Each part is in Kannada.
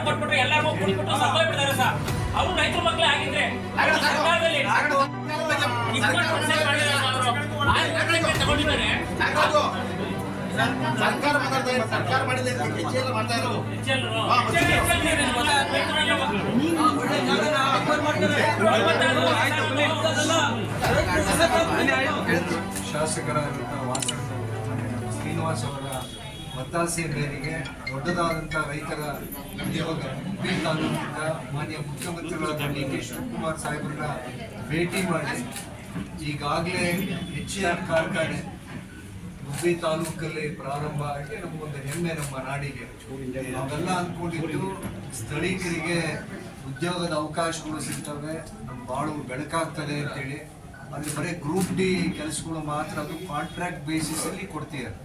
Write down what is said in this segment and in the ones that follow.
ಕೊಟ್ಬಿಟ್ರೆ ಎಲ್ಲರಿಗೂ ಕೊಟ್ಬಿಟ್ಟು ಸತ್ತೋಗ್ಬಿಡ್ತಾರೆ ಸರ್. ಅವ್ರು ರೈತರ ಮಕ್ಕಳೇ ಆಗಿದ್ರೆ ಸರ್ಕಾರದಲ್ಲಿ ತಗೊಂಡಿದ್ದಾರೆ. ಸರ್ಕಾರ ಮಾಡಿದೆ ಮಾಡ್ತಾ ಇರೋದು ಶಾಸಕರಾದಂಥ ಶ್ರೀನಿವಾಸ್ ಅವರ ಒತ್ತಾಸೆ ಮೇರೆಗೆ ದೊಡ್ಡದಾದಂಥ ರೈತರ ಉದ್ಯೋಗ ಹುಬ್ಬಳ್ಳಿ ತಾಲೂಕಿನ ಮಾನ್ಯ ಮುಖ್ಯಮಂತ್ರಿಗಳಾದ DK ಶಿವಕುಮಾರ್ ಸಾಹೇಬ್ರನ್ನ ಭೇಟಿ ಮಾಡಿ ಈಗಾಗಲೇ HCR ಕಾರ್ಖಾನೆ ಹುಬ್ಬಳ್ಳಿ ತಾಲೂಕಲ್ಲಿ ಪ್ರಾರಂಭ ಆಗಿ ನಮಗೊಂದು ಹೆಮ್ಮೆ ನಮ್ಮ ನಾಡಿಗೆ. ನಾವೆಲ್ಲ ಅಂದ್ಕೊಂಡಿದ್ದು ಸ್ಥಳೀಕರಿಗೆ ಉದ್ಯೋಗದ ಅವಕಾಶಗಳು ಸಿಗ್ತವೆ, ನಮ್ಮ ಬಾಳು ಬೆಳಕಾಗ್ತದೆ ಅಂತೇಳಿ. ಅಲ್ಲಿ ಬರೀ ಗ್ರೂಪ್ ಡಿ ಕೆಲಸಗಳು ಮಾತ್ರ, ಅದು ಕಾಂಟ್ರಾಕ್ಟ್ ಬೇಸಿಸ್ ಅಲ್ಲಿ ಕೊಡ್ತಿದ್ದಾರೆ.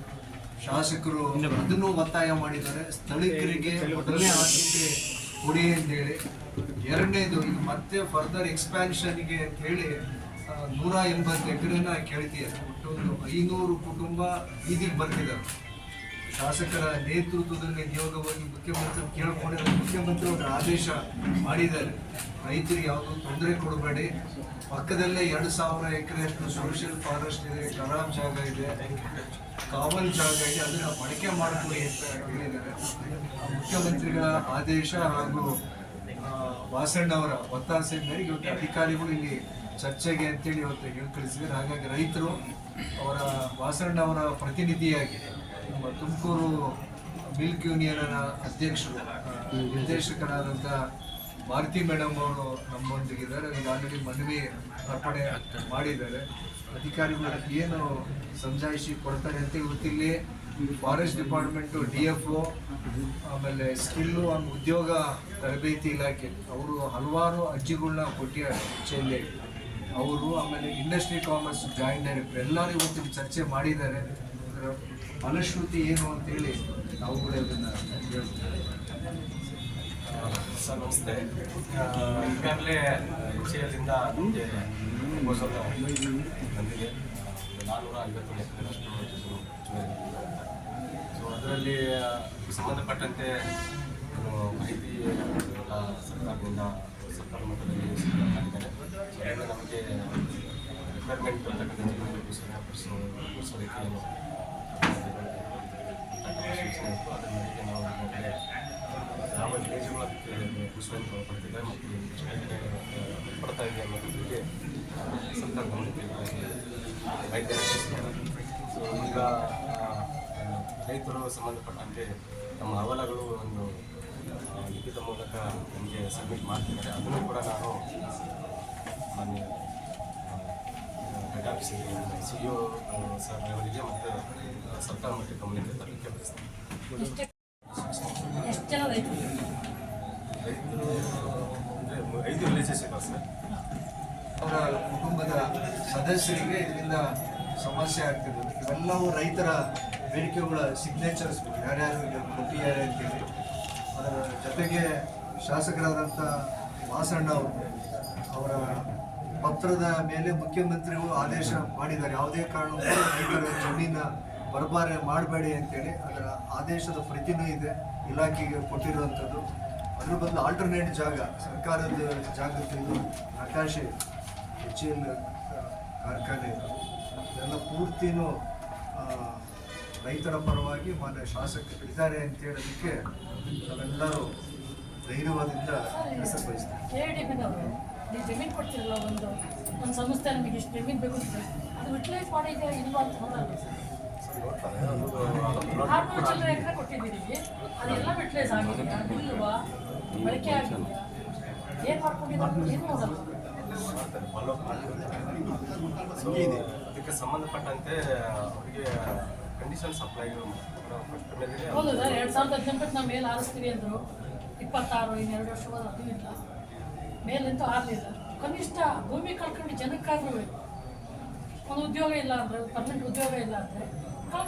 ಶಾಸಕರು ಅದನ್ನು ಒತ್ತಾಯ ಮಾಡಿದ್ದಾರೆ, ಸ್ಥಳೀಕರಿಗೆ ಮೊದಲನೇ ಆದ್ಯತೆ ಕೊಡಿ ಅಂತೇಳಿ. ಎರಡನೇದು, ಈಗ ಮತ್ತೆ ಫರ್ದರ್ ಎಕ್ಸ್ಪ್ಯಾನ್ಷನ್ಗೆ ಅಂತ ಹೇಳಿ 180 ಎಕರೆನ ಕೇಳ್ತಿದ್ದಾರೆ. ಒಟ್ಟೊಂದು 500 ಕುಟುಂಬ ಬೀದಿಗೆ ಬರ್ತಿದ್ದಾರೆ. ಶಾಸಕರ ನೇತೃತ್ವದಲ್ಲಿ ನಿಯೋಗವಾಗಿ ಮುಖ್ಯಮಂತ್ರಿ ಕೇಳ್ಕೊಂಡಿದ್ದಾರೆ. ಮುಖ್ಯಮಂತ್ರಿ ಅವರು ಆದೇಶ ಮಾಡಿದ್ದಾರೆ, ರೈತರಿಗೆ ಯಾವುದೂ ತೊಂದರೆ ಕೊಡಬೇಡಿ, ಪಕ್ಕದಲ್ಲೇ 2000 ಎಕರೆಯಷ್ಟು ಸೋಷಿಯಲ್ ಫಾರೆಸ್ಟ್ ಇದೆ, ಖರಾಬ್ ಜಾಗ ಇದೆ, ಕಾವಲ್ ಜಾಗ ಇದೆ, ಅದನ್ನು ಬಳಕೆ ಮಾಡಿಕೊಡಿ ಅಂತ ಹೇಳಿದ್ದಾರೆ. ಮುಖ್ಯಮಂತ್ರಿಗಳ ಆದೇಶ ಹಾಗೂ ವಾಸಣ್ಣವರ ಒತ್ತಾಸೆ ಮೇರೆಗೆ ಇವತ್ತು ಅಧಿಕಾರಿಗಳು ಇಲ್ಲಿ ಚರ್ಚೆಗೆ ಅಂತೇಳಿ ಇವತ್ತು ಹೇಳಿ ಕಳಿಸಿದ್ದಾರೆ. ಹಾಗಾಗಿ ರೈತರು ಅವರ ವಾಸಣ್ಣವರ ಪ್ರತಿನಿಧಿಯಾಗಿ ನಮ್ಮ ತುಮಕೂರು ಮಿಲ್ಕ್ ಯೂನಿಯನ್ನ ಅಧ್ಯಕ್ಷರು ನಿರ್ದೇಶಕರಾದಂಥ ಭಾರತಿ ಮೇಡಮ್ ಅವರು ನಮ್ಮೊಂದಿಗಿದ್ದಾರೆ. ಈಗ ಆಲ್ರೆಡಿ ಮನವಿ ಅರ್ಪಣೆ ಮಾಡಿದ್ದಾರೆ. ಅಧಿಕಾರಿಗಳು ಏನು ಸಮಜಾಯಿಷಿ ಕೊಡ್ತಾರೆ ಅಂತ ಇವತ್ತಿಲ್ಲಿ ಫಾರೆಸ್ಟ್ ಡಿಪಾರ್ಟ್ಮೆಂಟು, DFO, ಆಮೇಲೆ ಸ್ಕಿಲ್ಲು ಹಾಗೂ ಉದ್ಯೋಗ ತರಬೇತಿ ಇಲಾಖೆ ಅವರು ಹಲವಾರು ಅರ್ಜಿಗಳನ್ನ ಕೊಟ್ಟಿದ್ದಾರೆ ಜಿಲ್ಲೆ ಅವರು, ಆಮೇಲೆ ಇಂಡಸ್ಟ್ರಿ ಕಾಮರ್ಸ್ ಜಾಯಿಂಟ್ ಡೈರೆಕ್ಟರ್ ಎಲ್ಲರೂ ಇವತ್ತು ಚರ್ಚೆ ಮಾಡಿದ್ದಾರೆ. ಅದರ ಫಲಶ್ರುತಿ ಏನು ಅಂತೇಳಿ ನಾವುಗಳೇ ಅದನ್ನು ಹೇಳ್ತೀವಿ. ಸರ್ ನಮಸ್ತೆ. ಈಗಾಗಲೇ HCLದಿಂದ ನಮಗೆ ಪ್ರಪೋಸಲ್ ಬಂದಿದೆ, 450 ಎಕರೆನಷ್ಟು ಸೊ ಅದರಲ್ಲಿ ಸಂಬಂಧಪಟ್ಟಂತೆ ಮಾಹಿತಿ ಎಲ್ಲ ಸರ್ಕಾರ ಮಟ್ಟದಲ್ಲಿ ಮಾಡಿದ್ದಾರೆ. ಸೊ ನಮಗೆ ರಿಕ್ವೈರ್ಮೆಂಟ್ ತಕ್ಕಂತೆ ಪರಿಸೋದಕ್ಕೆ ಸೂಚನೆ ಇತ್ತು. ಅದರ ಮೇರೆಗೆ ನಾವು ಈಗಾಗಲೇ ಯಾವ ವಿಲೇಜ್ಗಳು ಅದಕ್ಕೆ ಪುಷ್ಪವನ್ನು ಪಡ್ತಿದ್ದಾರೆ ಮತ್ತು ಪಡ್ತಾ ಇದೆ ಅನ್ನೋದ್ರ ಬಗ್ಗೆ ಸರ್ಕಾರ ಗಮನಕ್ಕೆ ಮಾಹಿತಿ ರಚಿಸಿದ್ದಾರೆ. ಸೊ ಈಗ ರೈತರು ಸಂಬಂಧಪಟ್ಟಂತೆ ನಮ್ಮ ಅಹವಾಲುಗಳು ಒಂದು ಲಿಖಿತ ಮೂಲಕ ನಮಗೆ ಸಬ್ಮಿಟ್ ಮಾಡ್ತಿದ್ದಾರೆ. ಅದನ್ನು ಕೂಡ ನಾನು ಮಾನ್ಯ ಹೆಡ್ ಆಫೀಸಿಗೆ CEO ಸರ್ ಅವರಿಗೆ ಮತ್ತು ಸರ್ಕಾರ ಮಟ್ಟದ ಗಮನಕ್ಕೆ ತರಲಿಕ್ಕೆ ಬಯಸ್ತೇನೆ. ರೈತರು ಅಂದರೆ 5 ವಿಲೇಜಸ್ ಇದ್ದಾವೆ ಸರ್. ಅವರ ಕುಟುಂಬದ ಸದಸ್ಯರಿಗೆ ಇದರಿಂದ ಸಮಸ್ಯೆ ಆಗ್ತಿದೆ. ಇವೆಲ್ಲವೂ ರೈತರ ಬೇಡಿಕೆಗಳ ಸಿಗ್ನೇಚರ್ಸ್ ಯಾರ್ಯಾರು ಕೊಟ್ಟಿದ್ದಾರೆ ಅಂತೇಳಿ. ಅದರ ಜೊತೆಗೆ ಶಾಸಕರಾದಂಥ ವಾಸಣ್ಣ ಅವರು ಅವರ ಪತ್ರದ ಮೇಲೆ ಮುಖ್ಯಮಂತ್ರಿಗಳು ಆದೇಶ ಮಾಡಿದ್ದಾರೆ, ಯಾವುದೇ ಕಾರಣಕ್ಕೂ ರೈತರ ಜಮೀನ ಬರಬಾರೆ ಮಾಡಬೇಡಿ ಅಂತೇಳಿ. ಅದರ ಆದೇಶದ ಪ್ರತಿನೂ ಇದೆ, ಇಲಾಖೆಗೆ ಕೊಟ್ಟಿರುವಂಥದ್ದು. ಅದ್ರ ಬದಲು ಆಲ್ಟರ್ನೇಟ್ ಜಾಗ, ಸರ್ಕಾರದ ಜಾಗದ್ದು ನಕಾಶೆ HCL ಕಾರ್ಖಾನೆ ಇದೆಲ್ಲ ಪೂರ್ತಿನೂ ರೈತರ ಪರವಾಗಿ ಮಾನ್ಯ ಶಾಸಕರು ಇದ್ದಾರೆ ಅಂತ ಹೇಳೋದಕ್ಕೆ ನಾವೆಲ್ಲರೂ ಧೈರ್ಯವಾದಿಂದ ಕೆಲಸ ಬಯಸ್ತೀವಿ. ನೀವು ಜಮೀನು ಕೊಡ್ತಿರಲ್ಲ, ಒಂದು ಸಂಸ್ಥೆ ನಮಗೆ ಇಷ್ಟು ಜಮೀನು ಬೇಕು ಅಂತ ಅದು ಯುಟಿಲೈಸ್ ಮಾಡಿದೆ ಇಲ್ವಾ ಅಂತ ನೋಡಲ್ಲ ಸರ್. 600 ಎಕರೆ ಕೊಟ್ಟಿದ್ದೀರಿ, ಅದೆಲ್ಲ ಯುಟಿಲೈಸ್ ಆಗಿದೆಯಾ ಇಲ್ವಾ, ಬಳಕೆ ಆಗಿದೆಯಾ, ಏನು ಮಾಡ್ಕೊಂಡಿದ್ದಾರೆ ಏನು ನೋಡಲ್ಲ. ಸೊ ಇದಕ್ಕೆ ಸಂಬಂಧಪಟ್ಟಂತೆ ಅವರಿಗೆ ಕಂಡೀಷನ್ ಸಪ್ಲೈ ಹೌದು ಸರ್. 2018 ನಾವು ಮೇಲೆ ಆರಿಸ್ತೀವಿ ಅಂದರು, 26 ಇನ್ನು 2 ವರ್ಷವಾದ ಅದು ಇಲ್ಲ, ಮೇಲಂತೂ ಆಗಲಿಲ್ಲ. ಕನಿಷ್ಠ ಭೂಮಿ ಕಳ್ಕೊಂಡು ಜನಕ್ಕಾದ್ರೂ ಒಂದು ಉದ್ಯೋಗ ಇಲ್ಲ ಅಂದರೆ, ಪರ್ಮನೆಂಟ್ ಉದ್ಯೋಗ ಇಲ್ಲ ಅಂದರೆ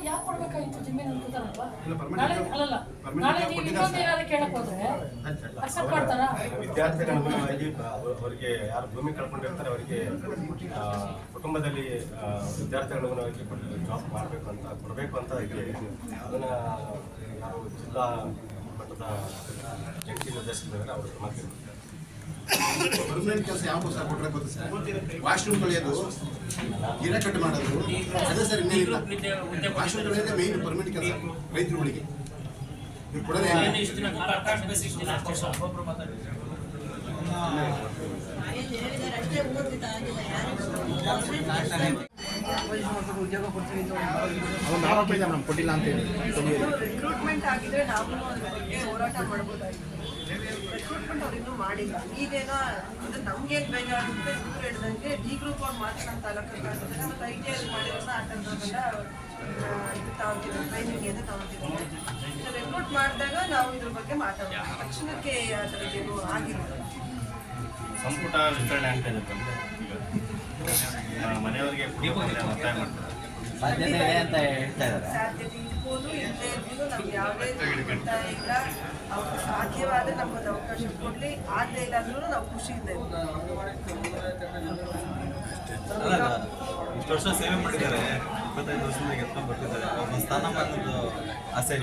ಯಾಕೆ ಕೊಡ್ಬೇಕಾಗಿತ್ತು ಜಮೀನು ಅನ್ಕೋತಾರಲ್ವಾ? ಇಲ್ಲ, permanent ನಾಳೆ job- ಅಲ್ಲಲ್ಲ, permanent ನಾಳೆ job ನೀವು ಕೊಟ್ಟಿದ್ದಾರೆ ಇನ್ನೊಂದು ಏನಾದ್ರು ಕೇಳಕ್ ಹೋದ್ರೆ ಅಕ್ಸೆಪ್ಟ್ ಮಾಡ್ತಾರಾ? ವಿದ್ಯಾರ್ಥಿಗಳ ಅನುಗುಣವಾಗಿ ಅವರಿಗೆ ಯಾರು ಭೂಮಿ ಕಳ್ಕೊಂಡಿರ್ತಾರೆ ಅವರಿಗೆ ಕುಟುಂಬದಲ್ಲಿ ವಿದ್ಯಾರ್ಥಿಗಳ ಅನುಗುಣವಾಗಿ ಜಾಬ್ ಮಾಡಬೇಕು ಅಂತ ಕೊಡಬೇಕು ಅಂತ ಇದೆ. ಅದನ್ನು ನಾವು ಜಿಲ್ಲಾ ಮಟ್ಟದ ಜಂಟಿ ನಿರ್ದೇಶಕರಿದ್ದಾರೆ ಅವರು ಮಾತಿದ್ದಾರೆ. ಪರ್ಮನೆಂಟ್ ಕೆಲಸ ಯಾವ ಸರ್ ಕೊಟ್ಟರೆ ಗೊತ್ತು ಸರ್? ವಾಶ್ರೂಮ್ ತೊಳೆಯೋದು, ಗಿಡ ಕಟ್ ಮಾಡೋದು, ಅದೇ ಸರ್ ಇನ್ನೇನಿಲ್ಲ. ವಾಶ್ರೂಮ್ ತೊಳೆಯೋದೇ ಮೇಯ್ನ್ ಪರ್ಮನೆಂಟ್ ಕೆಲಸ ರೈತರುಗಳಿಗೆ. ನೀವು ಕೊಡೋದೇ ಏನು ಇಷ್ಟು ದಿನ ಕಾಂಟ್ರಾಕ್ಟ್ ಬೇಸಿಸ್ ದಿನ ಅಷ್ಟೇ ಸರ್. ಒಬ್ಬೊಬ್ರು ಮಾತಾಡಿದ್ರು. ಕೊಟ್ಟಿಲ್ಲ ಅಂತ ಹೇಳಿ ರಿಕ್ರೂಟ್ಮೆಂಟ್ ಆಗಿದ್ರೆ ನಾವು ಅದ್ರ ಬಗ್ಗೆ ಹೋರಾಟ ಮಾಡ್ಬೋದಾಗಿತ್ತು. ರಿಕ್ರೂಟ್ಮೆಂಟ್ ಅವ್ರು ಇನ್ನೂ ಮಾಡಿಲ್ಲ. ಈಗೇನೋ ಅದು ನಮ್ಗೇನು ಬೇಜಾರಾಗುತ್ತೆ, ಇವ್ರು ಹೇಳ್ದಂಗೆ ಡಿ ಗ್ರೂಪ್ ಅವ್ರು ಮಾತ್ರ ನಮ್ಮ ತಾಲೂಕಲ್ಲಿ ಮಾಡ್ತಿದ್ದಾರೆ. ಮತ್ತು ಐ ಟಿ ಐ ಮಾಡಿರೋಲ್ಲ ಆಟೋದೆಲ್ಲ ಇದು ತಗೊಳ್ತೀವಿ, ಟ್ರೈನಿಂಗ್ ಏನು ತಗೊಳ್ತೀವಿ. ರಿಕ್ರೂಟ್ ಮಾಡಿದಾಗ ನಾವು ಇದ್ರ ಬಗ್ಗೆ ಮಾತಾಡೋಣ. ತಕ್ಷಣಕ್ಕೆ ಅದರದ್ದೇನು ಆಗಿಲ್ಲ. ಸಂಪುಟ ವಿಸ್ತರಣೆ ಆಗ್ತಾ ಇದೆ ಮನೆಯವರಿಗೆ ಒತ್ತಾಯ ಮಾಡ್ತಾರೆ. ಸಾಧ್ಯತೆ ಇರ್ಬೋದು, ಇಲ್ಲದೆ ಇರ್ಬೋದು. ನಮ್ಗೆ ಯಾವುದೇ ಒತ್ತಾಯ ಇಲ್ಲ. ಅವ್ರಿಗೆ ಸಾಧ್ಯವಾದರೆ ನಮ್ಗೊಂದು ಅವಕಾಶ ಕೊಡಲಿ. ಆಗಲೇ ಇಲ್ಲ ಅಂದ್ರೂ ನಾವು ಖುಷಿಯಿಂದ ಇಷ್ಟು ವರ್ಷ ಸೇವೆ ಮಾಡಿದ್ದಾರೆ, 25 ವರ್ಷದಿಂದ ಗೆದ್ಕೊಂಡು ಬರ್ತಿದ್ದಾರೆ. ಅವ್ರ ಸ್ಥಾನಮಾನದ ಆಸೆ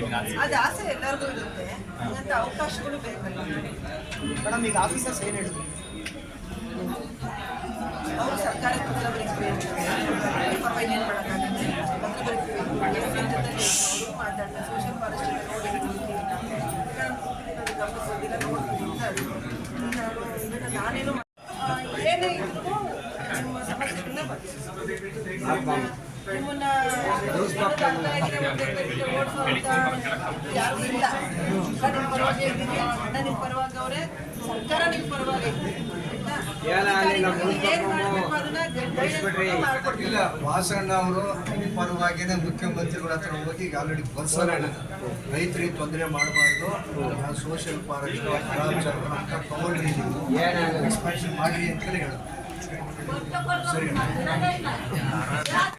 ಅದು ಆಸೆ ಎಲ್ಲರಿಗೂ ಇರುತ್ತೆ. ಹಂಗಂತ ಅವಕಾಶಗಳು ಬೇಕಲ್ಲ ಮೇಡಮ್. ಈಗ ಆಫೀಸರ್ಸ್ ಏನು ಹೇಳಿದ್ರು? ಅವರು ಸರ್ಕಾರಕ್ಕೆ ಪತ್ರಬರಿಸಬೇಕು, ಪರವಾಗಿ ಏನು ಮಾಡೋಕ್ಕಾಗುತ್ತೆ, ಅವರು ಮಾತಾಡ್ತಾರೆ. ಸೋಷಿಯಲ್ ಫಾರೆಸ್ಟ್ ನೋಡಿ ನಾನೇನು ಏನೇ ಇದ್ರು ನಿಮ್ಮ ಸಮಸ್ಯೆಗಳನ್ನ ನಿಮ್ಮನ್ನ ಯಾರು ಇಲ್ಲ. ನಿಮ್ಮ ಪರವಾಗಿ ಇದ್ದೀನಿ, ಅಣ್ಣ ನಿಮ್ಮ ಪರವಾಗಿ ಅವರೇ, ಸರ್ಕಾರ ನಿಮ್ಮ ಪರವಾಗಿ ಇಲ್ಲ, ವಾಸಣ್ಣ ಅವರು ಪರವಾಗಿನೇ ಮುಖ್ಯಮಂತ್ರಿಗಳ ಹತ್ರ ಹೋಗಿ ಈಗ ಆಲ್ರೆಡಿ ಬರ್ಸೋಣ. ರೈತರಿಗೆ ತೊಂದರೆ ಮಾಡಬಾರ್ದು, ಸೋಷಿಯಲ್ ಫಾರೆಸ್ಟ್ ಅಂತ ತಗೊಳ್ರಿ, ಎಕ್ಸ್ಪಾನ್ಷನ್ ಮಾಡಿರಿ ಅಂತಲೇ ಹೇಳೋದು. ಸರಿ.